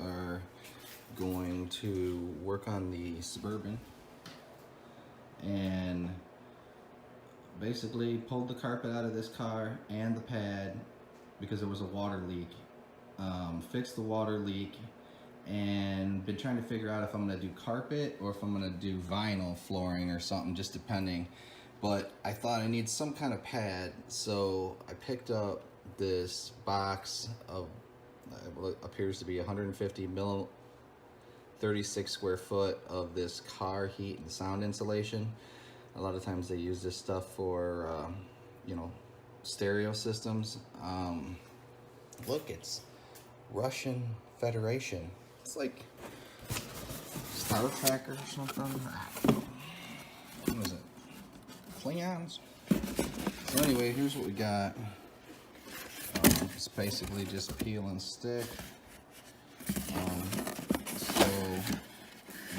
are going to work on the Suburban and basically pulled the carpet out of this car and the pad because there was a water leak. Fixed the water leak and been trying to figure out if I'm gonna do carpet or if I'm gonna do vinyl flooring or something, just depending. But I thought I need some kind of pad, so I picked up this box of what appears to be 150 mil 36 square foot of this car heat and sound insulation. A lot of times they use this stuff for you know, stereo systems. Look, it's Russian Federation. It's like Star Trek or something. I don't know. What is it? Klingons? So anyway, here's what we got. It's basically just peel and stick. So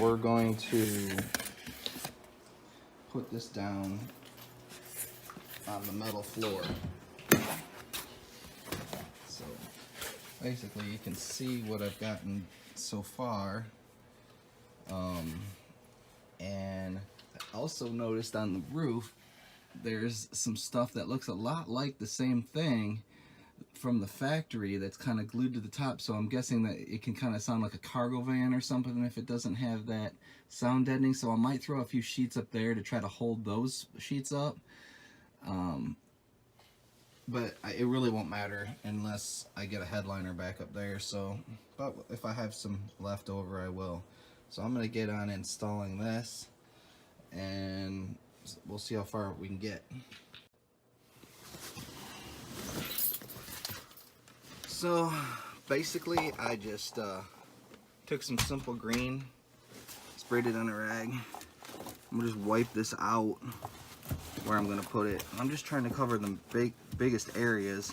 we're going to put this down on the metal floor. So basically you can see what I've gotten so far. And I also noticed on the roof there's some stuff that looks a lot like the same thing from the factory that's kind of glued to the top, so I'm guessing that it can kind of sound like a cargo van or something if it doesn't have that sound deadening. So I might throw a few sheets up there to try to hold those sheets up, but it really won't matter unless I get a headliner back up there. So, but if I have some left over, I will. So I'm gonna get on installing this and we'll see how far we can get. So basically I just took some simple green, sprayed it on a rag. I'm gonna just wipe this out where I'm gonna put it. I'm just trying to cover the biggest areas.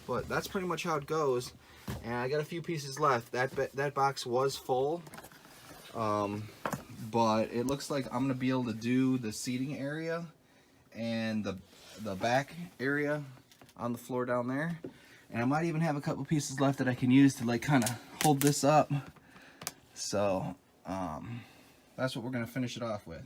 But that's pretty much how it goes. And I got a few pieces left. That box was full, but it looks like I'm gonna be able to do the seating area and the back area on the floor down there. And I might even have a couple pieces left that I can use to like kind of hold this up. So that's what we're gonna finish it off with.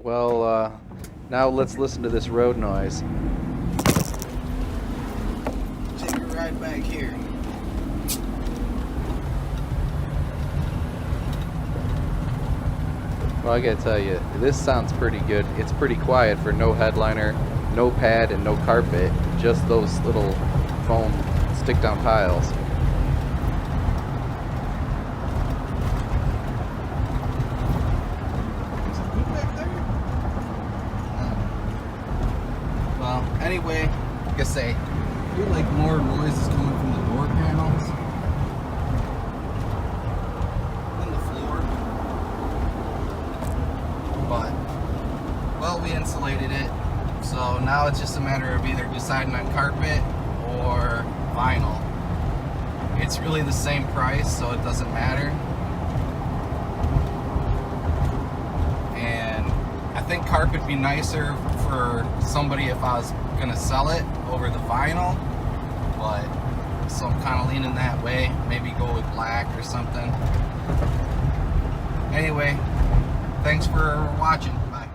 Well, now let's listen to this road noise. Take a ride back here. Well, I gotta tell you, this sounds pretty good. It's pretty quiet for no headliner, no pad, and no carpet. Just those little foam stick-down tiles. Well, anyway, like I say, I feel like more noise is coming from the door panels than the floor. But, well, we insulated it, so now it's just a matter of either deciding on carpet or vinyl. It's really the same price, so it doesn't matter. And I think carpet would be nicer for somebody if I was gonna sell it over the vinyl, but so I'm kind of leaning that way. Maybe go with black or something. Anyway, thanks for watching. Bye.